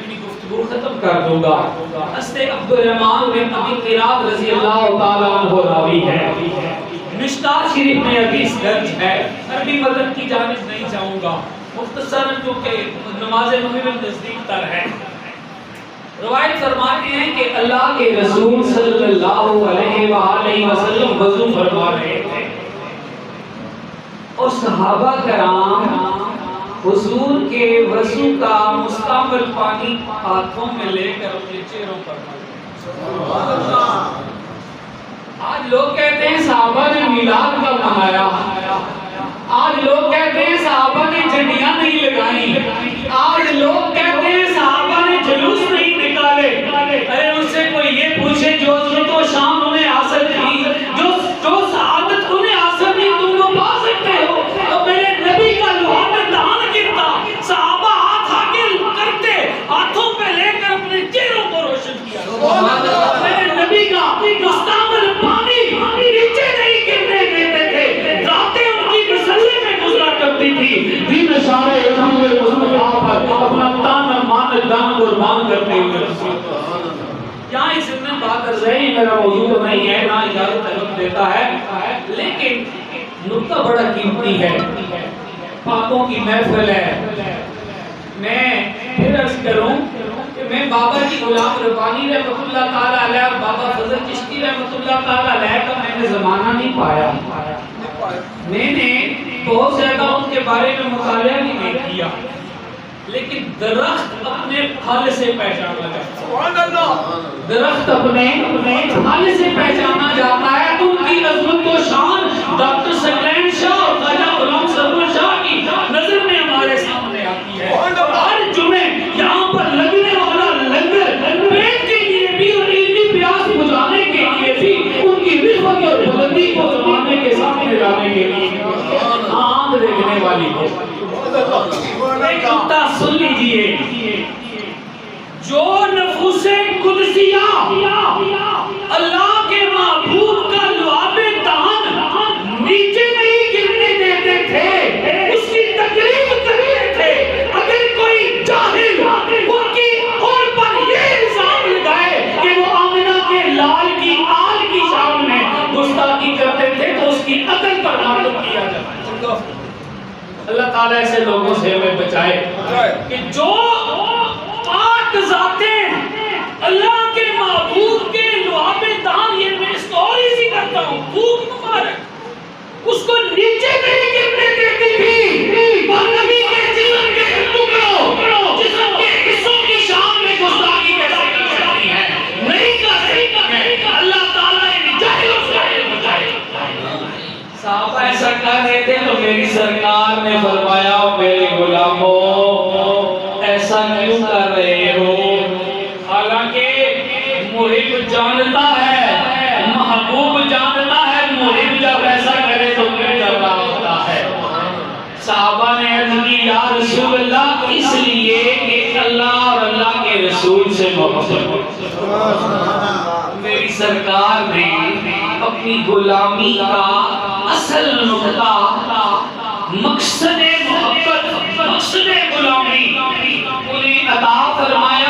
اپنی گفتگو ختم کر دوں گا. حضرت عبدالرحمن بن ابی قلاب رضی اللہ تعالیٰ عنہ راوی ہے. مشکات شریف میں حدیث درج ہے. عربی متن کی جانب نہیں جاؤں گا مختصراً کیونکہ نماز مغرب نزدیک تر ہے. روایت فرماتے ہیں کہ اللہ کے رسول صلی اللہ علیہ وآلہ وسلم وضو فرما رہے تھے اور صحابہ کرام حضور کے وضو کا مستعمل پانی ہاتھوں میں لے کر اپنے چہروں پر ملتے. آج لوگ کہتے ہیں صحابہ نے میلاد کا منایا. آج لوگ کہتے ہیں صحابہ نے جھنڈیاں نہیں لگائیں. آج لوگ کہتے ہیں صحابہ نے جلوس نہیں نکالے. ارے ان سے کوئی یہ پوچھے جو عظمت و شان انہیں حاصل کی, جو سعادت انہیں حاصل کی, تم وہ پا سکتے ہو. تو میرے نبی کا لوہا دہان گرتا, صحابہ ہاتھ آگے کرتے, ہاتھوں پہ لے کر اپنے چہروں کو روشن کیا. میرے نبی کا مستعمل پانی نیچے نہیں گرنے دیتے تھے, راتیں ان کی مسلے میں گزرا کرتی تھی. دین سارے مصطفیٰ پر اپنا تن من دم قربان کرتے ہوئے. یہاں اس میں بات کر رہے ہیں, میرا موضوع تو نہیں ہے, نہ اجازت طلب دیتا ہے, لیکن نقطہ بڑا قیمتی ہے. پاکوں کی محفل ہے. میں پھر عرض کروں کہ میں بابا جی غلام ربانی رحمۃ اللہ تعالیٰ علیہ اور بابا فضل چشتی رحمۃ اللہ تعالیٰ علیہ کا میں نے زمانہ نہیں پایا. میں نے بہت زیادہ ان کے بارے میں مطالعہ بھی نہیں کیا, لیکن درخت اپنے پھل سے پہچانا جاتا ہے. درخت اپنے پھل سے پہچانا جاتا ہے. ان کی عظمت و شان ڈاکٹر سکلین شاہ اور خواجہ غلام سرور شاہ کی نظر میں ہمارے سامنے آتی ہے. ہر جمعے یہاں پر لگنے والا لنگر پیٹ کے لیے بھی اور علمی پیاس بجھانے کے لیے بھی, ان کی رفعت اور بلندی کو زمانے کے سامنے لانے کے لیے آنکھ دیکھنے والی ہو. ایک نقطہ سن لیجئے, جو نفوس قدسیہ اللہ کے محبوب کا لعاب دہن نیچے نہیں گرنے دیتے تھے, اس کی تقریب کرتے تھے. اگر کوئی جاہل ان کی اور پر یہ الزام لگائے کہ وہ آمنہ کے لال کی آل کی شان میں گستاخی کرتے تھے, تو اس کی عقل پر معلوم کیا جائے. اللہ تعالیٰ ایسے لوگوں سے ہمیں بچائے کہ جو پاک ذاتیں اللہ کے محبوب کے لعاب دہن, یہ میں اسٹوری سی کرتا ہوں, خوب مبارک, اس کو نیچے نہیں گرنے دیتی تھی. نبی کے جسم کے ٹکڑوں, جسم کے حصوں کی شان میں گستاخی کیسے کی جاتی ہے, نہیں کر سکتی ہے. اللہ تعالیٰ ان جاہلوں سے بچائے. صحابہ ایسا کر رہے تھے تو میری سرکار نے فرمایا, میرے غلاموں ایسا کیوں کر رہے ہو؟ حالانکہ محب جانتا ہے, محبوب جانتا ہے, محب جب ایسا کرے تو کیوں کر رہا ہوتا ہے. صحابہ نے عرض کی, یا رسول اللہ, اس لیے کہ اللہ اور اللہ کے رسول سے محبت. میری سرکار نے اپنی غلامی کا اصل نقطہ, مقصد محبت, مقصد غلامی انہیں عطا فرمایا